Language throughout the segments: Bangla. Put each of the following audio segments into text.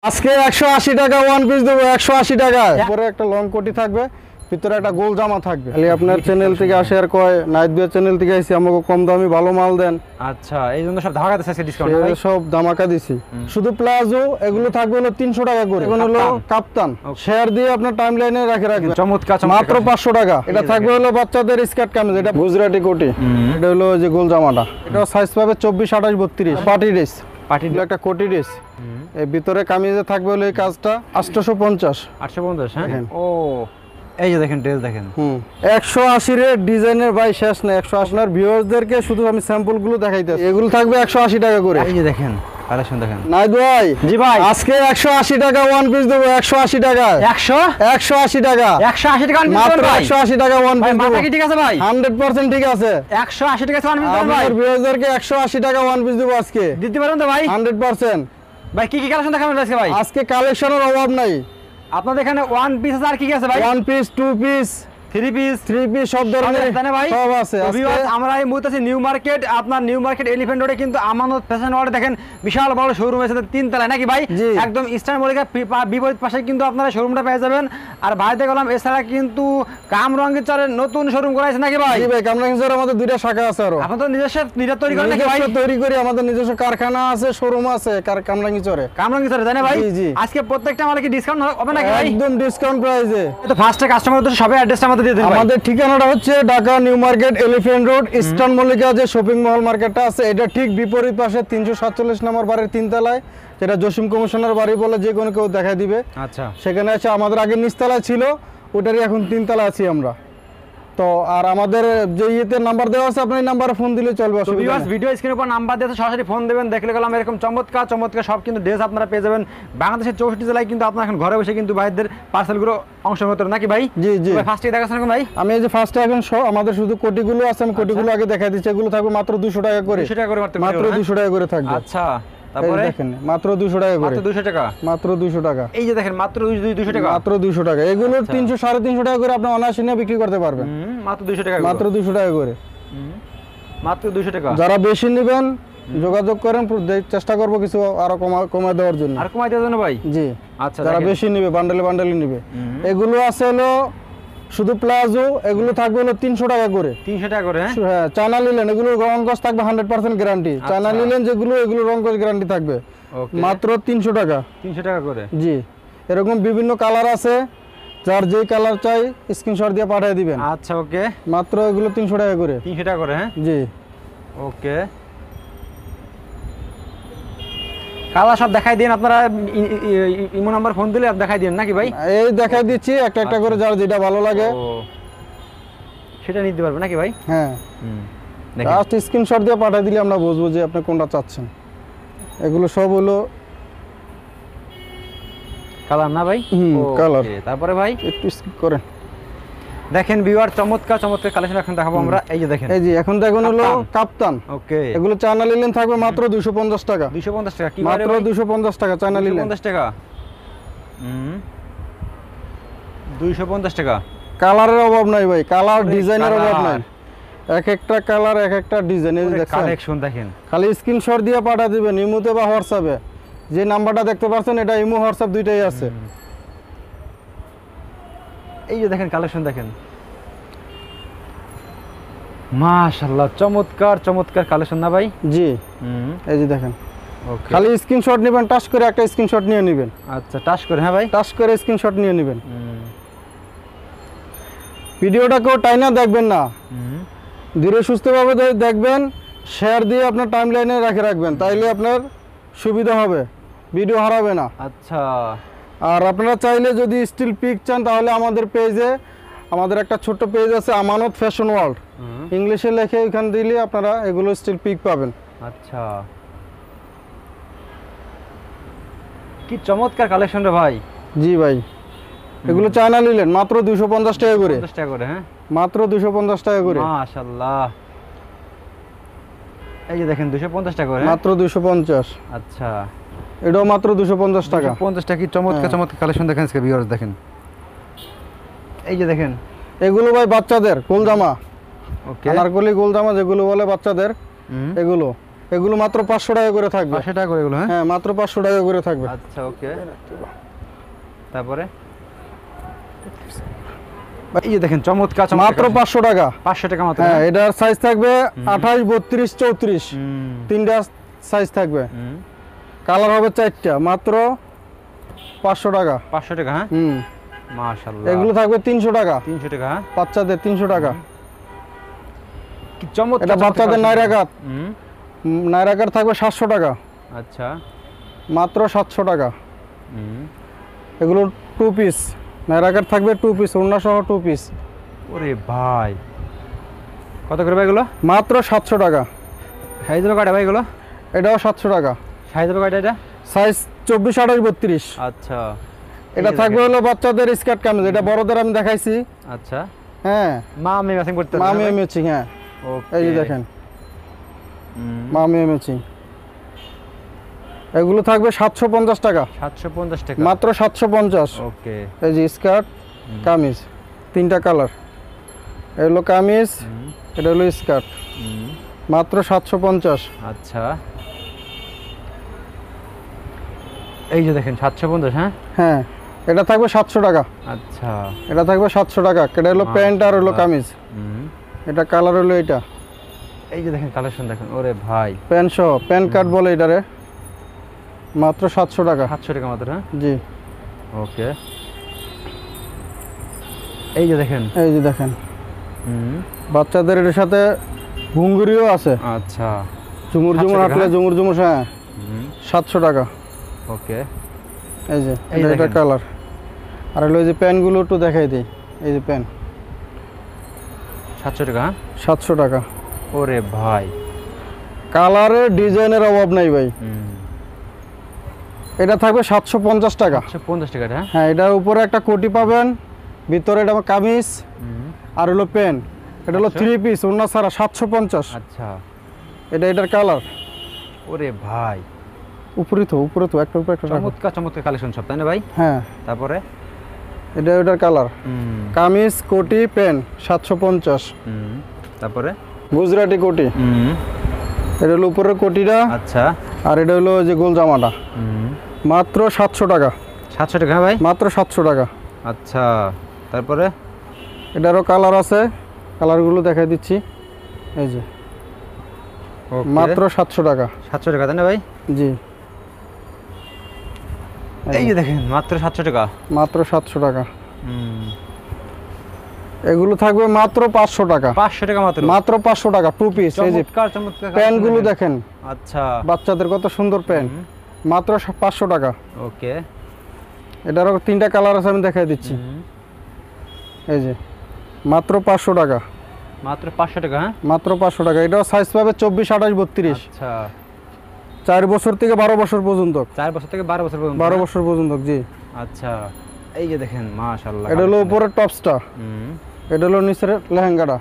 আজকে 180 টাকা ওয়ান পিস দেবো, 180 টাকায়। উপরে একটা লং কোটি থাকবে, ভিতরে একটা গোল জামা থাকবে। খালি আপনার চ্যানেল থেকে আসে আর কয় নাইট বিয়ার চ্যানেল থেকে আসি, আমাকে কম দামি ভালো মাল দেন। আচ্ছা, এই জন্য সব ধামাকা দিচ্ছে ডিসকাউন্ট ভাই। সব ধামাকা দিছি। শুধু প্লাজো এগুলো থাকবে হলো 300 টাকা করে। এগুলো হলো কাপ্তান, শেয়ার দিয়ে আপনার টাইম লাইনে রাখবেন। চমৎকার মাত্র 500 টাকা। এটা থাকবে হলো বাচ্চাদের স্কার্ট কামিজ, এটা গুজরাটি কোটি। এটা হলো যে গোল জামাটা, এটা সাইজ পাবে 24, 28, 32 পার্টি ড্রেস। পার্টি একটা কোটি ড্রেস। এর ভিতরে কামিজে থাকবে হলো এই কাজটা 850। 850। হ্যাঁ, ও এই যে দেখেন ড্রেস দেখেন। 180 এর ডিজাইনের ভাই শেষ না। 180 এর ভিউয়ারদেরকে শুধু আমি স্যাম্পল গুলো দেখাইতেছি। এগুলো থাকবে 180 টাকা করে। এই যে দেখেন কালেকশন দেখেন। নাইদ ভাই, জি ভাই, আজকে 180 টাকা ওয়ান পিস দেবো, 180 টাকা। 180 টাকা, 180 টাকা মাত্র 180 টাকা ওয়ান পিস দেবো। ঠিক আছে ভাই, 100% ঠিক আছে। 180 টাকা ওয়ান পিস দেবো ভাই। আমাদের ভিউয়ারদেরকে 180 টাকা ওয়ান পিস দেবো আজকে। দিতে পারেন তো ভাই? 100%। ভাই কি কি কালেকশন দেখাবেন আজকে ভাই? আজকে কালেকশনের অভাব নাই। আপনাদের এখানে ওয়ান পিস আছে, আর কি কি আছে ভাই? One piece, two piece, three piece সব ধরনের ভাই সব আছে। আমরা এই মুহূর্তে আছি নিউ মার্কেট, আপনার নিউ মার্কেট এলিফ্যান্ট রোডে, কিন্তু আমানত ফ্যাশন ওয়ার্ল্ড দেখেন বিশাল বড় শোরুম আছে 3 তলায় নাকি ভাই? একদম ইস্টার্ন মল্লিকার বিপরীত পাশে কিন্তু আপনারা শোরুমটা পেয়ে যাবেন। আর ভাই দেখলাম এছাড়া কিন্তু কামরাঙ্গীর চরের নতুন শোরুম করাইছে নাকি ভাই? জি ভাই, কামরাঙ্গীর চরে আমাদের দুইটা শাখা আছে। আরো আপনারা তো নিজস্ব তৈরি করেন নাকি ভাই? তৈরি করি, আমাদের নিজস্ব কারখানা আছে, শোরুম আছে কামরাঙ্গীর চরে। তাই না ভাই? আজকে প্রত্যেকটা মালে কি ডিসকাউন্ট হবে নাকি ভাই? একদম ডিসকাউন্ট প্রাইসে। তো ফার্স্টে কাস্টমার তো সবাই অ্যাড্রেসটা আমাদের দিয়ে দেন। আমাদের ঠিকানাটা হচ্ছে Dhaka new Market elephant road, eastern Mallika যে শপিং মল মার্কেটটা আছে, এটা ঠিক বিপরীত পাশে 347 নম্বর বাড়ির 3 তলায়, যেটা জসিম কমিশনার বাড়ি বলে যে কোনো কেউ দেখাই দিবে। আচ্ছা, সেখানে আছে। আমাদের আগে নিচতলায় ছিল, ওটারই এখন 3 তলায় আছি আমরা। তো আর আমাদের যে ইয়েতে নাম্বার দেওয়া আছে, আপনি নাম্বারে ফোন দিলে চলবে। ভিডিও স্ক্রিনের উপর নাম্বার দিয়ে সরাসরি ফোন দেবেন। দেখলে গেলাম এরকম চমৎকার সব কিন্তু ড্রেস আপনারা পেয়ে যাবেন। বাংলাদেশের 64 জেলায় কিন্তু আপনারা এখন ঘরে বসে কিন্তু ভাইদের পার্সেলগুলো অংশগ্রহণ করতে নাকি ভাই? জি জি। ফার্স্টে দেখাচ্ছেন ভাই? আমি এই যে ফার্স্টে এখন আমাদের শুধু কোটিগুলো আছে, আমি কোটিগুলো আগে দেখাই দিচ্ছি। এগুলো থাকবে মাত্র 200 টাকা করে। 200 টাকা করে মাত্র 200 টাকা করে থাকবে। আচ্ছা, তারপরে দেখেন মাত্র 200 টাকা করে। মাত্র 200 টাকা, মাত্র 200 টাকা। এই যে দেখেন মাত্র 200 টাকা, মাত্র 200 টাকা। এগুলো 300, 350 টাকা করে আপনি অনায়াসে নিয়ে বিক্রি করতে পারবেন। মাত্র 200 টাকা, মাত্র 200 টাকা করে। মাত্র 200 টাকা। যারা বেশি নেবেন যোগাযোগ করেন, চেষ্টা করব কিছু আরো কমায় দেওয়ার জন্য। আর কমাই দেওয়ার জন্য ভাই? জি। আচ্ছা, যারা বেশি নেবে বান্ডেলে নেবে। এগুলো আছে হলো শুধু প্লাজো, এগুলো থাকবে হলো 300 টাকা করে। 300 টাকা করে? হ্যাঁ, চায়না লিলেন, এগুলো রং কস থাকবে 100% গ্যারান্টি। চায়না লিলেন যেগুলো, এগুলো রং কস গ্যারান্টি থাকবে। মাত্র 300 টাকা। 300 টাকা করে? জি। এরকম বিভিন্ন কালার আছে, যার যেই কালার চাই স্ক্রিনশট দিয়ে পাঠিয়ে দিবেন। আচ্ছা, ওকে। মাত্র এগুলো 300 টাকা করে। 300 টাকা করে? হ্যাঁ, জি। ওকে, কালার সব দেখাই দিন আপনারা। ইমো নাম্বার ফোন দিলে দেখাই দিন নাকি ভাই? এই দেখাই দিচ্ছি একটা করে, যার যেটা ভালো লাগে সেটা নিতে পারবে নাকি ভাই? হ্যাঁ, জাস্ট স্ক্রিনশট দিয়ে পাঠিয়ে দিলে আমরা বুঝবো যে আপনি কোনটা চাচ্ছেন। এগুলো সব হলো কালার না ভাই? কালার। তারপরে ভাই একটু স্কিপ করেন। দেখেন ভিউয়ার, চমৎকার কালেকশন এখন দেখাবো আমরা। এই যে দেখেন, এই যে এখন দেখুন হলো কাপ্তান। ওকে, এগুলো চায়না লিলেন থাকবে মাত্র 250 টাকা। 250 টাকা? কি মাত্র 250 টাকা চায়না লিলেন। 250 টাকা? 250 টাকা। কালারের অভাব নাই ভাই, কালার ডিজাইনের অভাব নাই। এক একটা কালার, এক একটা ডিজাইন। এই দেখেন কালেকশন দেখেন। খালি স্ক্রিনশট দিয়ে পাঠিয়ে দিবেন ইমোতে বা হোয়াটসঅ্যাপে। যে নাম্বারটা দেখতে পাচ্ছেন, এটা ইমো হোয়াটসঅ্যাপ দুইটাই আছে। এই যে দেখেন কালেকশন দেখেন, মাশাআল্লাহ, চমৎকার কালেকশন না ভাই? জি। এই যে দেখেন, খালি স্ক্রিনশট নেবেন, টাচ করে একটা স্ক্রিনশট নিয়ে নেবেন। আচ্ছা, টাচ করে? হ্যাঁ ভাই, টাচ করে স্ক্রিনশট নিয়ে নেবেন। ভিডিওটা কেউ টাইনা দেখবেন না, ধীরে সুস্থভাবে দেখবেন। শেয়ার দিয়ে আপনার টাইম লাইনে রাখবেন, তাইলে আপনার সুবিধা হবে, ভিডিও হারাবে না। আচ্ছা, আর আপনারা চাইলে যদি স্টিল পিক চান, তাহলে আমাদের পেজে, আমাদের একটা ছোট্ট পেজ আছে আমানত ফ্যাশন ওয়ার্ল্ড, ইংলিশে লেখে এখানে দিলে আপনারা এগুলো স্টিল পিক পাবেন। আচ্ছা, কি চমৎকার কালেকশন রে ভাই। জি ভাই, এগুলো চায়না লিলেন মাত্র 250 টাকা করে। 250 টাকা করে? হ্যাঁ, মাত্র 250 টাকা করে। মাশাআল্লাহ, এই যে দেখেন 250 টাকা করে? মাত্র 250। আচ্ছা, এটাও মাত্র 250 টাকা। 250 টাকা। কি চমৎকার কালেকশন দেখেন আজকে ভিউয়ার্স, দেখেন এই যে দেখেন, এগুলো ভাই বাচ্চাদের গোল জামা। ওকে, আনারকলি গোল জামা যেগুলো বলে বাচ্চাদের, এগুলো এগুলো মাত্র 500 টাকা করে থাকবে। 500 টাকা করে এগুলো, হ্যাঁ? হ্যাঁ, মাত্র 500 টাকা করে থাকবে। আচ্ছা, ওকে। তারপরে এই যে দেখেন চমৎকার মাত্র 500 টাকা। 500 টাকা মাত্র। হ্যাঁ, এটার সাইজ থাকবে 28, 32, 34, তিনটা সাইজ থাকবে। কালার হবে 4টা, মাত্র 500 টাকা। 500 টাকা, হ্যাঁ? মাশাআল্লাহ। এগুলো থাকবে 300 টাকা। 300 টাকা, হ্যাঁ? বাচ্চাদের 300 টাকা। কি চমৎকার! এটা বাচ্চাদের নাইরা কাট। হুম। নাইরা কাট থাকবে 700 টাকা, আচ্ছা। মাত্র 700 টাকা। হুম। এগুলো 2 পিস নাইরা কাট থাকবে, 2 পিস, ওড়না সহ 2 পিস। ওরে ভাই, কত করে ভাই এগুলো? মাত্র 700 টাকা। সাইজ হবে কয়টা ভাই এগুলো? এটাও 700 টাকা। সাইজ হবে কয়টা এটা? সাইজ 24, 28, 32। আচ্ছা। এটা থাকবে হলো বাচ্চাদের স্কার্ট কামিজ। এটা বড়দের আমি দেখাইছি। আচ্ছা। হ্যাঁ, মামি ম্যাচিং করতে হবে, মামি ভাই? ম্যাচিং। হ্যাঁ, ওকে। এই যে দেখেন হুম। মামি ম্যাচিং। এগুলো থাকবে 750 টাকা। 750 টাকা মাত্র 750। ওকে। এই যে স্কার্ট কামিজ, তিনটা কালার। এগুলো কামিজ, এটা হলো স্কার্ট, মাত্র 750। আচ্ছা। এই যে দেখেন 750, হ্যাঁ? হ্যাঁ, এটা থাকবে 700 টাকা। আচ্ছা। এটা থাকবে 700 টাকা। এটা হলো প্যান্ট আর হলো কামিজ। এটা কালার হলো এটা। এই যে দেখেন কালেকশন দেখেন, ওরে ভাই, প্যান্ট সহ, প্যান্ট কাট বলে এটারে। মাত্র 700 টাকা। 700 টাকা মাত্র, হ্যাঁ? জি। ওকে। এই যে দেখেন, এই যে দেখেন বাচ্চাদের এর সাথে ঘুঙ্গুরিও আছে। আচ্ছা। ঝুমুর 700 ঝুমুর টাকা, হাঁটলে ঝুমুর ঝুমুর, হ্যাঁ, 700 টাকা। ওকে। এই যে এই এটা দেখেন। কালার। আর হলো এই যে প্যান্টগুলো একটু দেখাই দিই। এই যে প্যান্ট 700 টাকা, হ্যাঁ? 700 টাকা। ওরে ভাই, কালারের ডিজাইনের অভাব নাই ভাই। এটা থাকবে 750 টাকা। 750 টাকা, হ্যাঁ? হ্যাঁ, এটার উপরে একটা কোটি পাবেন, ভিতরে এটা কামিজ আর হলো প্যান্ট। এটা হলো 3 পিস, ওড়না ছাড়া, 750। আচ্ছা। এটার কালার। ওরে ভাই, উপরে তো একটা উপরে একটা রাখো। চমৎকার চমৎকার কালেকশন সব, তাই না ভাই? হ্যাঁ, তারপরে এটার কালার। কামিজ, কোটি, প্যান্ট 750। তারপরে গুজরাটি কোটি। এটা হলো উপরের কোটিটা। আচ্ছা। আর এটা হলো যে গোল জামাটা। মাত্র 700 টাকা। 700 টাকা, হ্যাঁ ভাই? মাত্র 700 টাকা। আচ্ছা। তারপরে এটারও কালার আছে, কালারগুলো দেখাই দিচ্ছি। এই যে মাত্র 700 টাকা। 700 টাকা, তাই না ভাই? জি। এই যে দেখেন মাত্র 700 টাকা। মাত্র 700 টাকা। এগুলো থাকবে মাত্র 500 টাকা। 500 টাকা মাত্র? মাত্র 500 টাকা, 2 পিস। এই যে চমৎকার চমৎকার প্যান্টগুলো দেখেন। আচ্ছা। বাচ্চাদের কত সুন্দর প্যান্ট। মাত্র 500 টাকা। ওকে। এটারও 3টা কালার আছে, আমি দেখাই দিচ্ছি। এই যে মাত্র 500 টাকা। মাত্র 500 টাকা, হ্যাঁ? মাত্র 500 টাকা। এটাও সাইজ পাবে 24, 28, 32। আচ্ছা। 4 বছর থেকে 12 বছর পর্যন্ত। 4 বছর থেকে 12 বছর পর্যন্ত? 12 বছর পর্যন্ত, জি। আচ্ছা। এই যে দেখেন মাশাআল্লাহ। এটা হলো উপরের টপসটা, এটা হলো নিচের লেহেঙ্গাটা।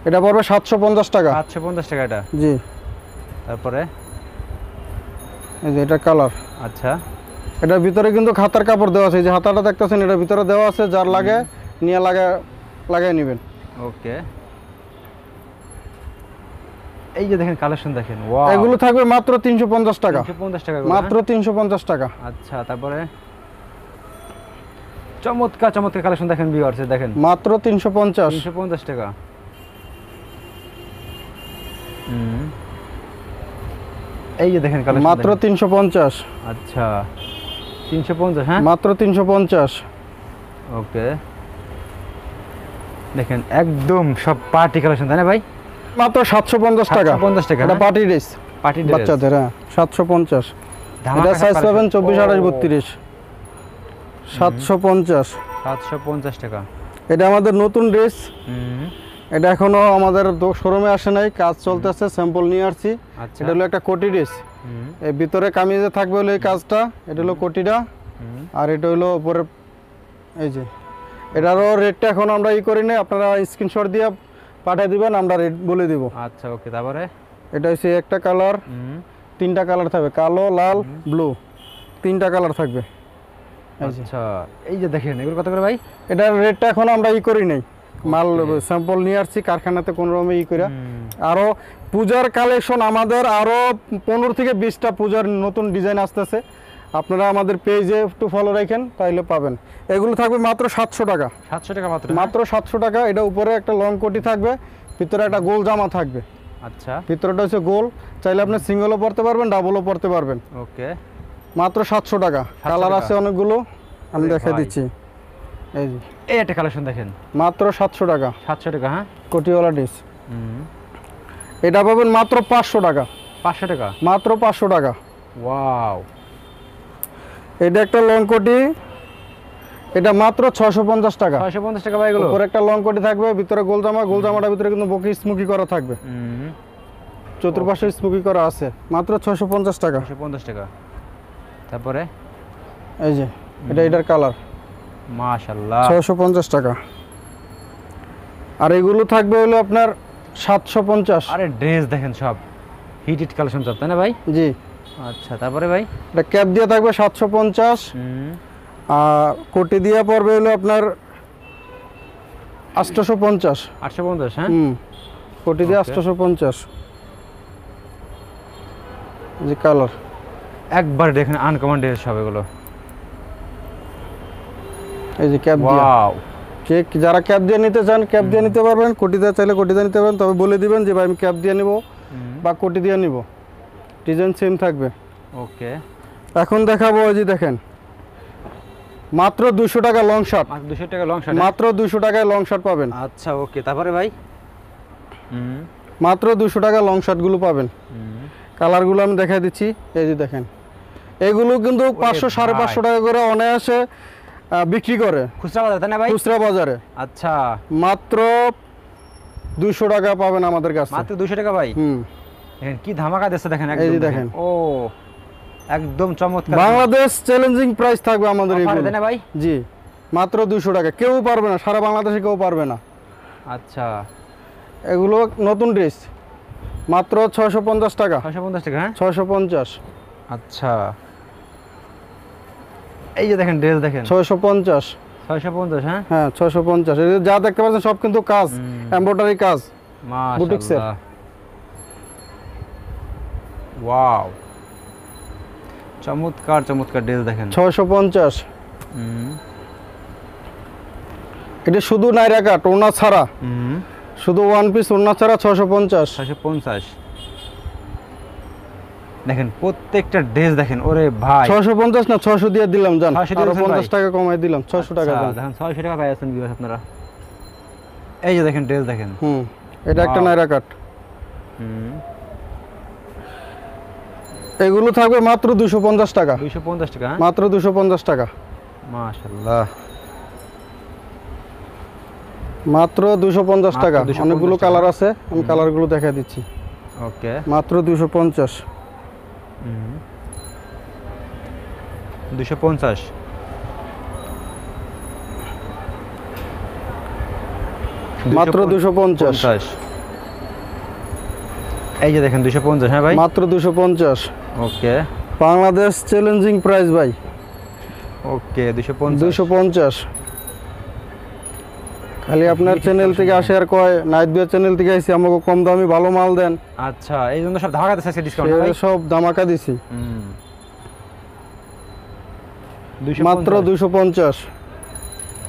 এটা পড়বে 750 টাকা। 750 টাকা এটা? জি। তারপরে এই যে এটা কালার। আচ্ছা। এটার ভিতরে কিন্তু খাতার কাপড় দেওয়া আছে। এই যে হাতাটা দেখতেছেন, এটার ভিতরে দেওয়া আছে। যার লাগে নিয়ে লাগাই নেবেন। ওকে। এই যে দেখেন কালেকশন দেখেন, ওয়াও। এগুলো থাকবে মাত্র 350 টাকা। 350 টাকা, মাত্র 350 টাকা। আচ্ছা। তারপরে চমৎকার চমৎকার কালেকশন দেখেন ভিউয়ার্স, দেখেন মাত্র 350। 350 টাকা। এই যে দেখেন কালেকশন মাত্র 350। আচ্ছা। 350, হ্যাঁ? মাত্র 350। ওকে। দেখেন একদম সব পার্টি কালেকশন, তাই না ভাই? মাত্র 750 টাকা। 750 টাকা, এটা পার্টি ড্রেস, পার্টি ড্রেস বাচ্চাদের। হ্যাঁ, 750। ধামাকা এটা সাইজ collection। পাবেন 24, 28, 32। 750। 750 টাকা। এটা আমাদের নতুন ড্রেস। এটা এখনো আমাদের শোরুমে আসে নাই, কাজ চলতেছে, স্যাম্পল নিয়ে আসছি। আচ্ছা। এটা হলো একটা কোটি ড্রেস। এর ভিতরে কামিজে থাকবে হলো এই কাজটা। এটা হলো কোটিটা। আর এটা হলো উপরে। এই যে এটারও রেটটা এখন আমরা করি নাই, আপনারা স্ক্রিনশট দিয়ে পাঠিয়ে দিবেন, আমরা রেট বলে দিব। আচ্ছা, ওকে। তারপরে এটা হচ্ছে একটা কালার, 3টা কালার থাকবে, কালো, লাল, ব্লু, 3টা কালার থাকবে। আচ্ছা। এই যে দেখেন এগুলো কত করে ভাই? এটার রেটটা এখন আমরা করি নাই, মাল স্যাম্পল নিয়ে আসছি কারখানাতে কোনো রকমে করে। আরও পূজার কালেকশন আমাদের আরও 15 থেকে 20টা পূজার নতুন ডিজাইন আসতেছে, আপনারা আমাদের পেজে একটু ফলো রাখেন তাইলে পাবেন। এগুলো থাকবে মাত্র 700 টাকা। 700 টাকা মাত্র? মাত্র 700 টাকা। এটা উপরে একটা লং কোটি থাকবে, ভিতরে একটা গোল জামা থাকবে। আচ্ছা, ভিতরটা হচ্ছে গোল, চাইলে আপনি সিঙ্গেলও পরতে পারবেন, ডাবলও পরতে পারবেন। ওকে, মাত্র 700 টাকা। কালার আছে অনেকগুলো, আমি দেখাই ভাই। দিচ্ছি। এই যে এই একটা কালেকশন দেখেন, মাত্র 700 টাকা 700 টাকা। হ্যাঁ, কোটিওয়ালা ডিস। এটা পাবেন মাত্র 500 টাকা। 500 টাকা মাত্র 500 টাকা। ওয়াও, এটা একটা লং কোটি, এটা মাত্র 650 টাকা। 650 টাকা ভাই এগুলো? উপরে একটা লং কোটি থাকবে, ভিতরে গোল জামা, গোল জামাটার ভিতরে কিন্তু বকি স্মোকি করা থাকবে, চতুর্পাশে স্মোকি করা আছে। মাত্র 650 টাকা। 650 টাকা। তারপরে এই যে এটার কালার, মাশাআল্লাহ, 650 টাকা। আর এগুলো থাকবে হলো আপনার 750। আরে ড্রেস দেখেন সব হিট কালেকশন সব, তাই না ভাই? জি। আচ্ছা, তারপরে ভাই? এটা ক্যাপ দিয়ে থাকবে 750, আর কোটি দিয়ে পড়বে হলো আপনার 850। 850? হ্যাঁ, কোটি দিয়ে 850। যে কালার একবার দেখেন আনকমন ড্রেস সব এগুলো। এই যে ক্যাপ দিয়ে, ওয়াও, যারা ক্যাপ দিয়ে নিতে চান ক্যাপ দিয়ে নিতে পারবেন, কোটি দিয়ে চাইলে কোটি দিয়ে নিতে পারবেন। তবে বলে দিবেন যে ভাই আমি ক্যাপ দিয়ে নিব বা কোটি দিয়ে নিব, ডিজাইন সেম থাকবে। ওকে, এখন দেখাবো, ওই যে দেখেন মাত্র 200 টাকা লং শার্ট। 200 টাকা লং শার্ট? মাত্র 200 টাকায় লং শার্ট পাবেন। আচ্ছা, ওকে, তারপরে ভাই? মাত্র 200 টাকা লং শার্টগুলো পাবেন। কালারগুলো আমি দেখাই দিচ্ছি। এই যে দেখেন, এগুলো কিন্তু 500 550 টাকা করে অনায়াসে বিক্রি করে খুচরা বাজারে, তাই না ভাই? খুচরা বাজারে। আচ্ছা, মাত্র 200 টাকা পাবেন আমাদের কাছে। মাত্র 200 টাকা ভাই? দেখেন কি ধামাকা দিচ্ছে, দেখেন এই একদম যে দেখেন, ও একদম চমৎকার। বাংলাদেশ চ্যালেঞ্জিং প্রাইস থাকবে আমাদের অফারে, এগুলো, তাই না ভাই? জি। মাত্র 200 টাকা, কেউ পারবে না, সারা বাংলাদেশে কেউ পারবে না। আচ্ছা, এগুলো নতুন ড্রেস, মাত্র 650 টাকা। 650 টাকা? হ্যাঁ, 650। আচ্ছা, এই যে দেখেন ড্রেস দেখেন, 650। 650? হ্যাঁ, হ্যাঁ 650। এই যে যা দেখতে পাচ্ছেন সব কিন্তু কাজ, এমব্রয়ডারি কাজ, বুটিক্সের। মাশাআল্লাহ, ওয়াও, চমৎকার চমৎকার ড্রেস দেখেন। 650। এটা শুধু নাইরা কাট, ওনা ছাড়া, শুধু ওয়ান পিস ওনা ছাড়া 650। 650 দেখেন, প্রত্যেকটা ড্রেস দেখেন। ওরে ভাই, 650 না 600 দিয়ে দিলাম, জান 600 আরো দিয়েছেন 50 ভাই? টাকা কমাই দিলাম, 600 টাকা আচ্ছা, দাম। দেখেন 600 টাকা পাই আছেন ভিউয়ার্স আপনারা। এই যে দেখেন ড্রেস দেখেন। এটা একটা Wow. নাইরা কাট। এগুলো থাকবে মাত্র 250 টাকা। 250 টাকা? হ্যাঁ? মাত্র 250 টাকা। মাশাআল্লাহ, মাত্র 250 টাকা। 250 অনেকগুলো টাকা। কালার আছে, আমি কালারগুলো দেখাই দিচ্ছি। ওকে, মাত্র 250। 250? মাত্র 250। এই যে দেখেন 250। হ্যাঁ ভাই, মাত্র 250। ওকে, বাংলাদেশ চ্যালেঞ্জিং প্রাইস ভাই। ওকে, 250। 250। খালি আপনার চ্যানেল থেকে আসে আর কয় নাইট বিয়ার চ্যানেল থেকে আইছি, আমাকে কম দামি ভালো মাল দেন। আচ্ছা, এই জন্য সব ধামাকা দিচ্ছে ডিসকাউন্ট ভাই? সব ধামাকা দিছি। 250 মাত্র 250।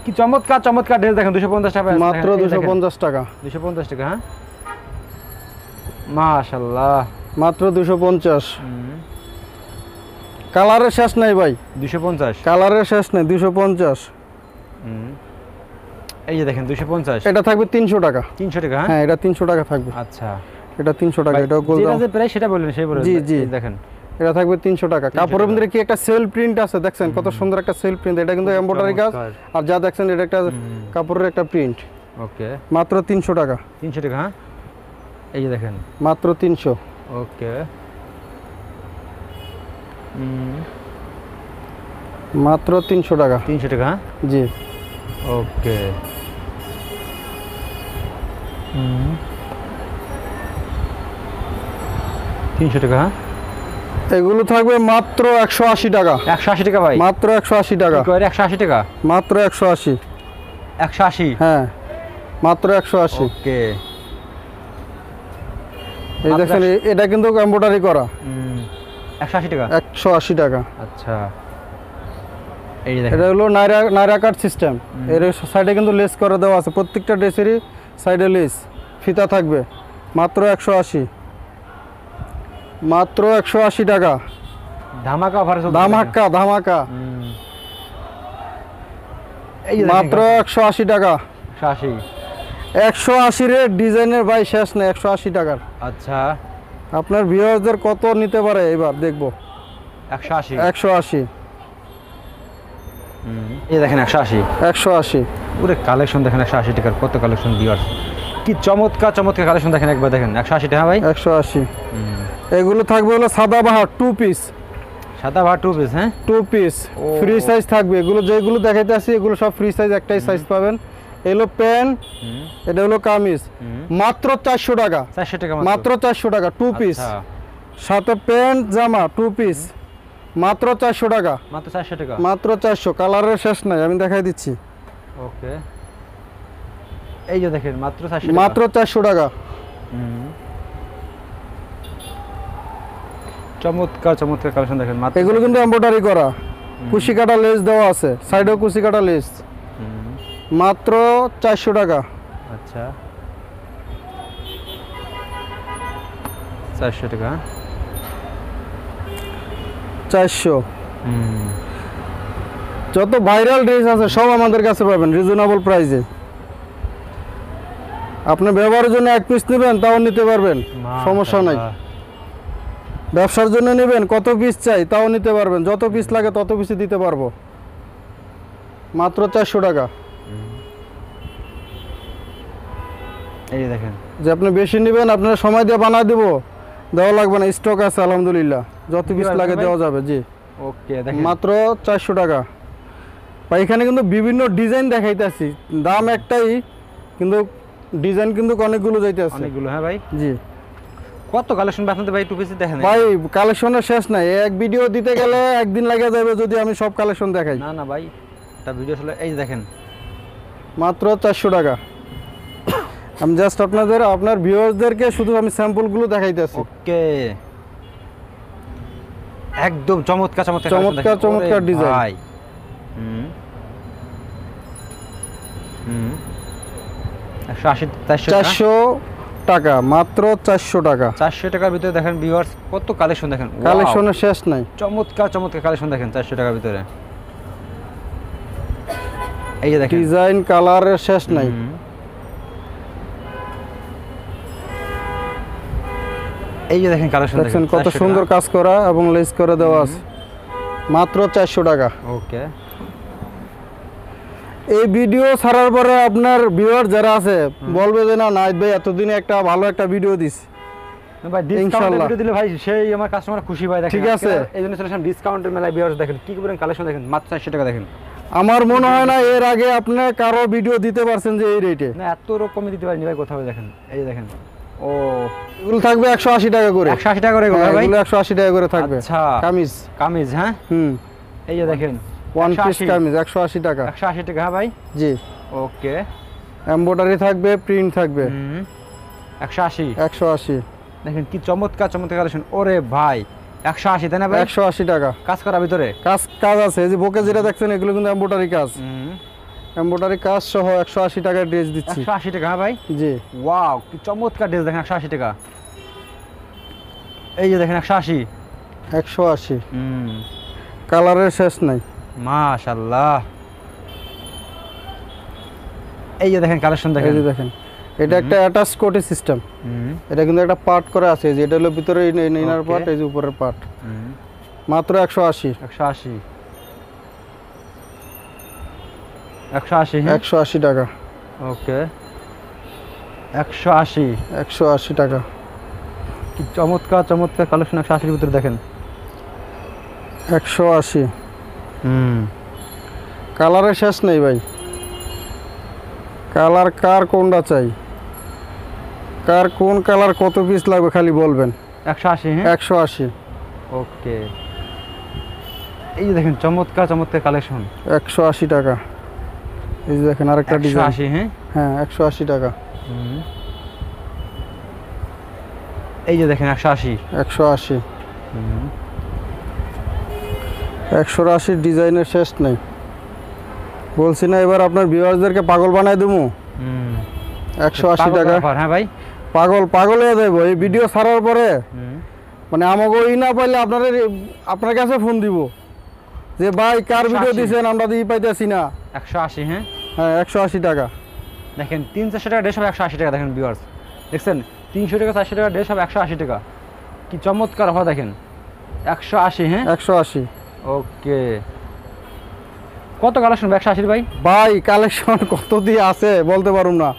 কি চমৎকার চমৎকার ড্রেস দেখেন, 250 টাকা। মাত্র 250 টাকা। 250 টাকা? হ্যাঁ, মাশাআল্লাহ, মাত্র 250। কালারের শেষ নাই ভাই, 250? কালারের শেষ নাই, 250। এই যে দেখেন 250। এটা থাকবে 300 টাকা। 300 টাকা? হ্যাঁ এটা 300 টাকা থাকবে। আচ্ছা, এটা 300 টাকা। এটা গোল যেটা যে প্রাইস সেটা বললেন, সেই বলে। জি, জি। দেখেন এটা থাকবে 300 টাকা। কাপড়ের মধ্যে কি একটা সেল প্রিন্ট আছে দেখছেন, কত সুন্দর একটা সেল প্রিন্ট। এটা কিন্তু এমব্রয়ডারি কাজ, আর যা দেখছেন এটা একটা কাপড়ের একটা প্রিন্ট। ওকে, মাত্র 300 টাকা। 300 টাকা? হ্যাঁ, এই যে দেখেন মাত্র 300। ওকে, মাত্র 300 টাকা। 300 টাকা? হ্যাঁ, জি। ওকে, 300 টাকা? হ্যাঁ, এগুলো থাকবে মাত্র 180 টাকা। 180 টাকা ভাই? মাত্র 180 টাকা। কি কয় 180 টাকা? মাত্র 180। 180? হ্যাঁ, মাত্র 180। ওকে, এই দেখেন এটা কিন্তু এমব্রয়ডারি করা। 180 টাকা। 180 টাকা। আচ্ছা, এই যে দেখেন এটা হলো নাইরা কাট সিস্টেম। এর সাইডে কিন্তু লেস করে দেওয়া আছে, প্রত্যেকটা ড্রেসেরই সাইডে লেস ফিতা থাকবে। মাত্র 180, মাত্র 180 টাকা। ধামাকা অফার চলছে। ধামাকা এই যে মাত্র 180 টাকা। 180। 180 এর ডিজাইনের ভাই শেষ নেই, 180 টাকার। আচ্ছা, আপনার ভিউয়ারদের কত নিতে পারে এবার দেখবো। 180। 180, এই দেখেন 180। 180। পুরো কালেকশন দেখেন 180 টাকার, কত কালেকশন ভিউয়ার্স, কি চমৎকার চমৎকার কালেকশন দেখেন, একবার দেখেন 180 টাকা ভাই। 180। এগুলো থাকবে হলো সাদাবাহার 2 পিস। সাদাবাহার 2 পিস, হ্যাঁ 2 পিস ফ্রি সাইজ থাকবে। এগুলো যেগুলো দেখাইতে আসি এগুলো সব ফ্রি সাইজ, একটাই সাইজ পাবেন। এগুলো প্যান্ট, এটা হলো কামিজ। মাত্র 400 টাকা। 400 টাকা মাত্র 400 টাকা 2 পিস, আচ্ছা, সাথে প্যান্ট জামা 2 পিস। মাত্র 400 টাকা। মাত্র 400 টাকা। মাত্র 400। কালারের শেষ নাই, আমি দেখাই দিচ্ছি। ওকে, এই যে দেখেন মাত্র 400 টাকা। মাত্র 400 টাকা। চমৎকার চমৎকার কালেকশন দেখেন মাত্র। এগুলো কিন্তু এমব্রয়ডারি করা, কুশি কাটা লেস দেওয়া আছে, সাইডেও কুশি কাটা লেস। মাত্র 400 টাকা। আচ্ছা, 400 টাকা। 400। যত ভাইরাল ড্রেস আছে সব আমাদের কাছে পাবেন রিজনেবল প্রাইসে। আপনি ব্যবহারের জন্য 1 পিস নেবেন তাও নিতে পারবেন, সমস্যা নাই। ব্যবসার জন্য নেবেন, কত পিস চাই তাও নিতে পারবেন, যত পিস লাগে তত পিসই দিতে পারবো। মাত্র 400 টাকা। এই যে দেখেন, যে আপনি বেশি নেবেন আপনার সময় দিয়ে বানায় দেবো, দেওয়া লাগবে না, স্টক আছে আলহামদুলিল্লাহ, যত পিস লাগে দেওয়া যাবে। জি, ওকে, দেখেন মাত্র 400 টাকা। বা এখানে কিন্তু বিভিন্ন ডিজাইন দেখাইতেছি, দাম একটাই কিন্তু ডিজাইন কিন্তু অনেকগুলো যাইতেছে। অনেকগুলো, হ্যাঁ ভাই। জি, কত কালেকশন আপনাদের ভাই 2 পিস দেখেন ভাই কালেকশনের শেষ নাই, এক ভিডিও দিতে গেলে একদিন লাগে যাবে যদি আমি সব কালেকশন দেখাই। না না ভাই, একটা ভিডিও আসলে এই যে দেখেন মাত্র 400 টাকা। আমি জাস্ট আপনার ভিউয়ারদেরকে শুধু আমি স্যাম্পলগুলো দেখাইতেছি। ওকে, একদম চমৎকার চমৎকার চমৎকার চমৎকার ডিজাইন ভাই। 180, 400 টাকা। মাত্র 400 টাকা। 400 টাকার ভিতরে দেখেন ভিউয়ার্স কত কালেকশন দেখেন, কালেকশনের শেষ নাই। চমৎকার চমৎকার কালেকশন দেখেন 400 টাকার ভিতরে। এই যে দেখেন ডিজাইন কালারের শেষ নাই। এই যে দেখেন কালেকশন দেখেন কত সুন্দর কাজ করা এবং লেস করে দেওয়া আছে। মাত্র 400 টাকা। ওকে, এই ভিডিও ছাড়ার পরে আপনার ভিউয়ার যারা আছে বলবে যে না নাইত ভাই এতদিনে একটা ভালো একটা ভিডিও দিস। ভাই ডিসকাউন্টের ইনশাআল্লাহ ভিডিও দিলে ভাই সেই আমার কাস্টমার খুশি ভাই। দেখেন ঠিক আছে, এইজন্য চলেছেন ডিসকাউন্টের মেলায়। ভিউয়ার্স দেখেন কি করে কালেকশন দেখেন, মাত্র 400 টাকা দেখেন। আমার মনে হয় না এর আগে আপনি কারো ভিডিও দিতে পারছেন যে এই রেটে। না এত রকমই দিতে পারিনি ভাই কোথাও। দেখেন এই যে দেখেন, ও এগুলো থাকবে 180 টাকা করে। 180 টাকা করে হ্যাঁ, ভাই, এগুলো 180 টাকা করে থাকবে। আচ্ছা, কামিজ। কামিজ, হ্যাঁ এই যে দেখেন ওয়ান পিস 180 কামিজ 180 টাকা। 180 টাকা, হ্যাঁ ভাই। জি, ওকে, এমব্রয়ডারি থাকবে, প্রিন্ট থাকবে। 180 180। দেখেন কি চমৎকার চমৎকার কালেকশন। ওরে ভাই 180 তাই না ভাই? 180 টাকা। কাজ করা ভিতরে কাজ আছে, এই যে বুকে যেটা দেখছেন এগুলো কিন্তু এমব্রয়ডারি কাজ। এমব্রয়ডারি কাজ সহ 180 টাকার ড্রেস দিচ্ছি। 180 টাকা, হ্যাঁ ভাই। জি, ওয়াও কি চমৎকার ড্রেস দেখেন 180 টাকা। এই যে দেখেন 180। 180। কালারের শেষ নাই। মাশাআল্লাহ। এই যে দেখেন কালেকশন দেখেন, এই যে দেখেন এটা একটা অ্যাটাচ কোটি সিস্টেম। এটা কিন্তু একটা পার্ট করা আছে, যে এটা হলো ভিতরে ইনার পার্ট, এই যে উপরের পার্ট। মাত্র 180। 180 180, হ্যাঁ 180 টাকা। ওকে, 180 180 টাকা। কি চমৎকার চমৎকার কালেকশন 180 এর ভিতরে দেখেন। 180। কালারের শেষ নেই ভাই। কালার কার কোনটা চাই, কার কোন কালার কত পিস লাগবে খালি বলবেন। 180, হ্যাঁ 180। ওকে, এই যে দেখেন চমৎকার চমৎকার কালেকশন। 180 টাকা। এই যে দেখেন আরেকটা ডিজাইন 180 হ্যাঁ হ্যাঁ 180 টাকা এই যে দেখেন 180 180 180 ডিজাইনের শেষ নেই বলছি না এবার আপনার ভিউয়ারদেরকে পাগল বানায় দেবো 180 টাকা হ্যাঁ ভাই পাগল হয়ে যাবো এই ভিডিও ছাড়ার পরে মানে আমাকে না পাইলে আপনার কাছে ফোন দিব যে ভাই কার ভিডিও দিছেন আমরা দিয়ে পাইতেছি না 180 হ্যাঁ হ্যাঁ 180 টাকা দেখেন 300-400 টাকা ড্রেস হবে 180 টাকা দেখেন ভিউয়ার্স দেখছেন 300 টাকা 400 টাকা ড্রেস হবে 180 টাকা কি চমৎকার অফার দেখেন 180 হ্যাঁ 180 ওকে কত কালেকশন 180 ভাই ভাই কালেকশন কত দিয়ে আছে বলতে পারুম না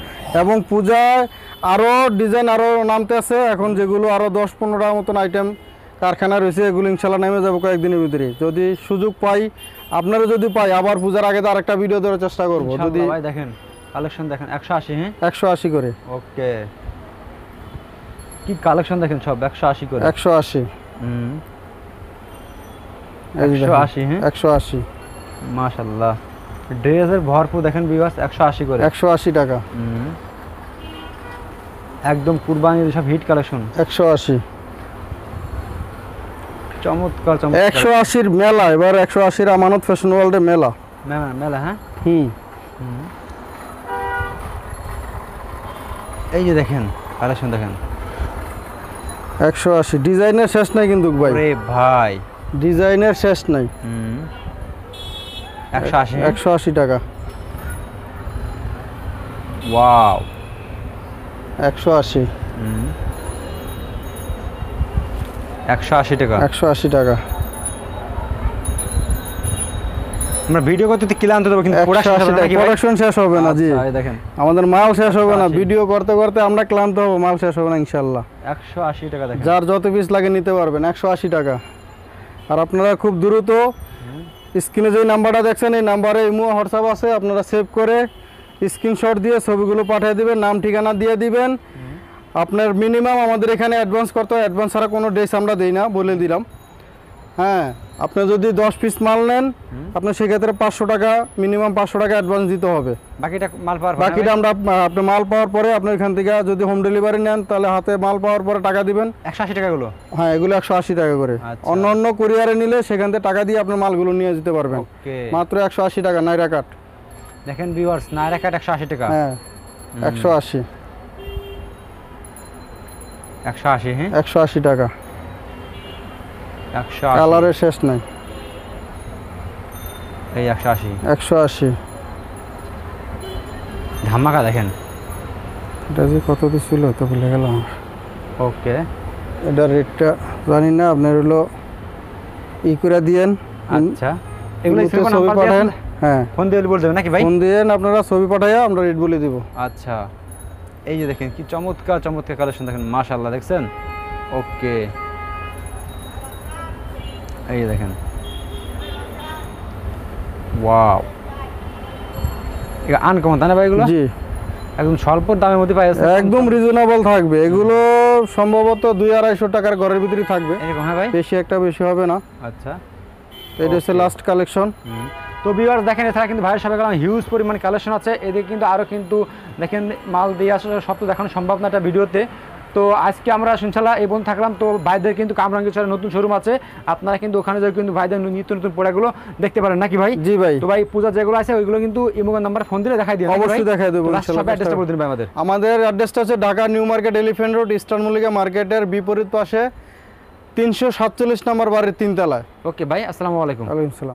এবং পূজায় আরো ডিজাইন আরো নামতে আছে এখন যেগুলো আরো 10-15টা মতন আইটেম কারখানা রয়েছে এগুলো ইনশাল্লাহ নেমে যাবো কয়েকদিনের ভিতরে যদি সুযোগ পাই আপনারা যদি পাই আবার পূজার আগে তো আরেকটা ভিডিও দেওয়ার চেষ্টা করবো যদি ভাই দেখেন কালেকশন দেখেন 180 হ্যাঁ 180 করে ওকে কি কালেকশন দেখেন সব 180 করে 180 180 হ্যাঁ 180 মাশাআল্লাহ ড্রেসের ভরপুর দেখেন ভিউয়ার্স 180 করে 180 টাকা একদম কুরবানির সব হিট কালেকশন 180 চমৎকার 180 এর মেলা এবার 180 এর আমানত ফ্যাশন ওয়ার্ল্ডে মেলা মেলা হ্যাঁ হুম এই যে দেখেন কালেকশন দেখেন 180 ডিজাইনের শেষ নাই কিন্তু ভাই আরে ভাই ডিজাইনের শেষ নাই 180 180 টাকা ওয়াও 180 180 টাকা 180 টাকা আমরা ভিডিও করতে ক্লিয়ার আনতে দেবো কিন্তু প্রোডাকশন শেষ হবে না জি আচ্ছা, দেখেন আমাদের মাল শেষ হবে না ভিডিও করতে করতে আমরা ক্লান্ত হব মাল শেষ হবে না ইনশাআল্লাহ 180 টাকা দেখেন যার যত পিস লাগে নিতে পারবেন 180 টাকা আর আপনারা খুব দ্রুত স্ক্রিনে যে নাম্বারটা দেখছেন এই নাম্বারে ইমো হোয়াটসঅ্যাপ আছে আপনারা সেভ করে স্ক্রিনশট দিয়ে ছবিগুলো পাঠিয়ে দিবেন নাম ঠিকানা দিয়ে দিবেন আপনার মিনিমাম আমাদের এখানে অ্যাডভান্স করতে হয় অ্যাডভান্স ছাড়া কোনো ড্রেস আমরা দেই না বলে দিলাম হ্যাঁ আপনি যদি 10 পিস মাল নেন আপনার সেক্ষেত্রে 500 টাকা মিনিমাম 500 টাকা অ্যাডভান্স দিতে হবে বাকিটা আমরা আপনি মাল পাওয়ার পরে আপনার এখান থেকে যদি হোম ডেলিভারি নেন তাহলে হাতে মাল পাওয়ার পরে টাকা দিবেন 180 টাকাগুলো হ্যাঁ এগুলো 180 টাকা করে অন্য কুরিয়ারে নিলে সেখান থেকে টাকা দিয়ে আপনার মালগুলো নিয়ে যেতে পারবেন মাত্র 180 টাকা নাইরা কাট দেখেন ভিউয়ার্স নাইরা কাট 180 টাকা হ্যাঁ 180 হ্যাঁ 180 টাকা 180 কালারের শেষ নাই এই 180 ধামাকা দেখেন এটা যে কত ছিল তো ভুলে গেলাম ওকে এটা রেটটা জানি না আপনার হলো ই করে দিয়েন আচ্ছা এগুলো ছবি পাঠান হ্যাঁ ফোন দিয়ে বলে দেবেন নাকি ভাই ফোন দিয়েন আপনারা ছবি পাঠাইয়া আমরা রেট বলে দিব আচ্ছা এই যে দেখেন কি চমৎকার কালেকশন দেখেন মাশাআল্লাহ দেখছেন ওকে এই যে দেখেন ওয়াও এটা আনকমন তাই না ভাই এগুলো জি একদম স্বল্প দামের মধ্যে পাই যাচ্ছে একদম রিজনেবল থাকবে এগুলো সম্ভবত 200-250 টাকার ঘরের ভিতরেই থাকবে এরকম হ্যাঁ ভাই বেশি হবে না আচ্ছা এটা হচ্ছে লাস্ট কালেকশন তো ভিউয়ার্স দেখেন এছাড়া কিন্তু ভাইয়ের সবাই গেলাম হিউজ পরিমাণ কালেকশন আছে এদিকে কিন্তু আরও কিন্তু দেখেন মাল দিয়ে আসলে সব তো দেখানো সম্ভব না একটা ভিডিওতে তো আজকে আমরা ইনশাআল্লাহ এই বন্ধু থাকলাম তো ভাইদের কিন্তু কামরাঙ্গীরচরে নতুন শোরুম আছে আপনারা কিন্তু ওখানে যাই কিন্তু ভাইদের নিত্য নতুন প্রোডাক্টগুলো দেখতে পারেন নাকি ভাই জি ভাই তো ভাই পূজা যেগুলো আছে ওইগুলো কিন্তু ইমোগন নাম্বার ফোন দিলে দেখাই দিই অবশ্যই দেখাই দেব ইনশাআল্লাহ অ্যাড্রেসটা বলে দিন ভাই আমাদের অ্যাড্রেসটা হচ্ছে Dhaka new Market elephant road eastern Mallika মার্কেটের বিপরীত পাশে 347 নম্বর বাড়ির 3 তলায় ওকে ভাই আসসালামু আলাইকুম ওয়ালাইকুম আসসালাম